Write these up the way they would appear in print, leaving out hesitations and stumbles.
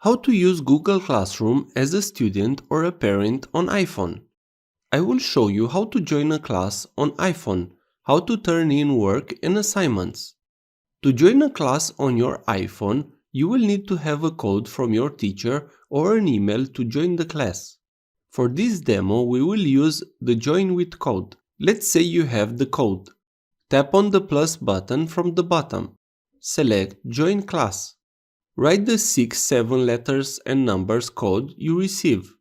How to use Google Classroom as a student or a parent on iPhone. I will show you how to join a class on iPhone, how to turn in work and assignments. To join a class on your iPhone, you will need to have a code from your teacher or an email to join the class. For this demo, we will use the Join with code. Let's say you have the code. Tap on the plus button from the bottom. Select Join Class. Write the 6-7 letters and numbers code you receive.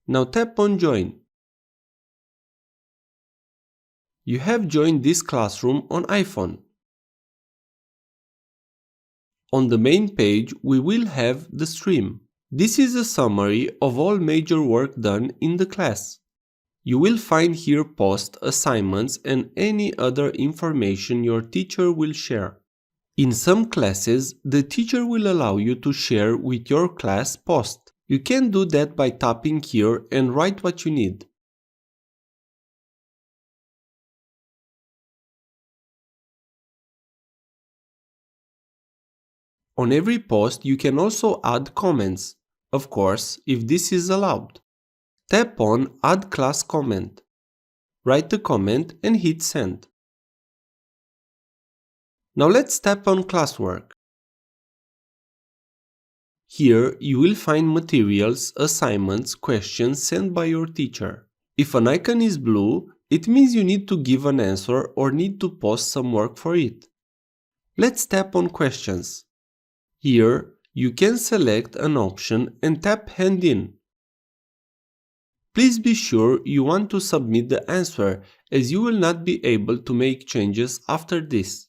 Now tap on Join. You have joined this classroom on iPhone. On the main page, we will have the stream. This is a summary of all major work done in the class. You will find here post, assignments and any other information your teacher will share. In some classes, the teacher will allow you to share with your class post. You can do that by tapping here and write what you need. On every post, you can also add comments, of course, if this is allowed. Tap on Add Class Comment. Write a comment and hit Send. Now let's tap on Classwork. Here you will find materials, assignments, questions sent by your teacher. If an icon is blue, it means you need to give an answer or need to post some work for it. Let's tap on Questions. Here, you can select an option and tap Hand in. Please be sure you want to submit the answer, as you will not be able to make changes after this.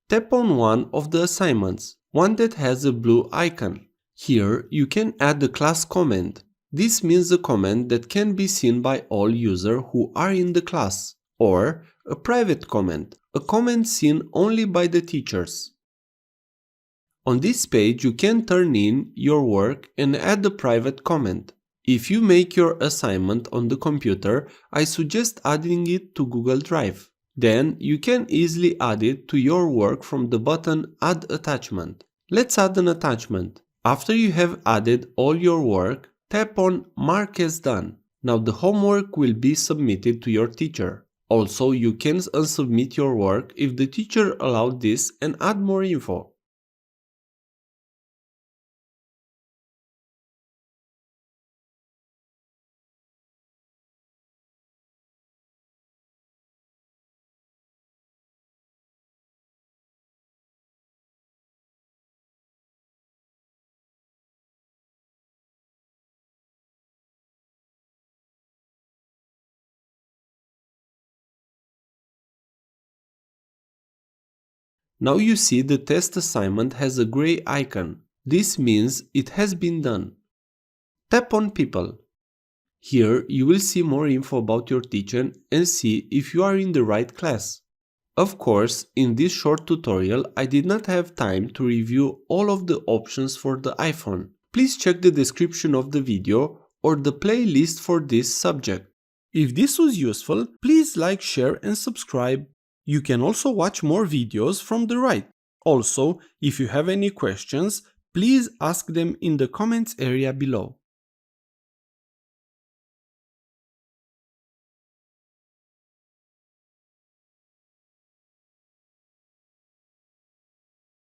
Tap on one of the assignments, one that has a blue icon. Here, you can add a class comment. This means a comment that can be seen by all users who are in the class, or a private comment, a comment seen only by the teachers. On this page, you can turn in your work and add a private comment. If you make your assignment on the computer, I suggest adding it to Google Drive. Then you can easily add it to your work from the button Add Attachment. Let's add an attachment. After you have added all your work, tap on Mark as Done. Now the homework will be submitted to your teacher. Also, you can unsubmit your work if the teacher allowed this and add more info. Now you see the test assignment has a gray icon. This means it has been done. Tap on People. Here you will see more info about your teacher and see if you are in the right class. Of course, in this short tutorial I did not have time to review all of the options for the iPhone. Please check the description of the video or the playlist for this subject. If this was useful, please like, share and subscribe. You can also watch more videos from the right. Also, if you have any questions, please ask them in the comments area below.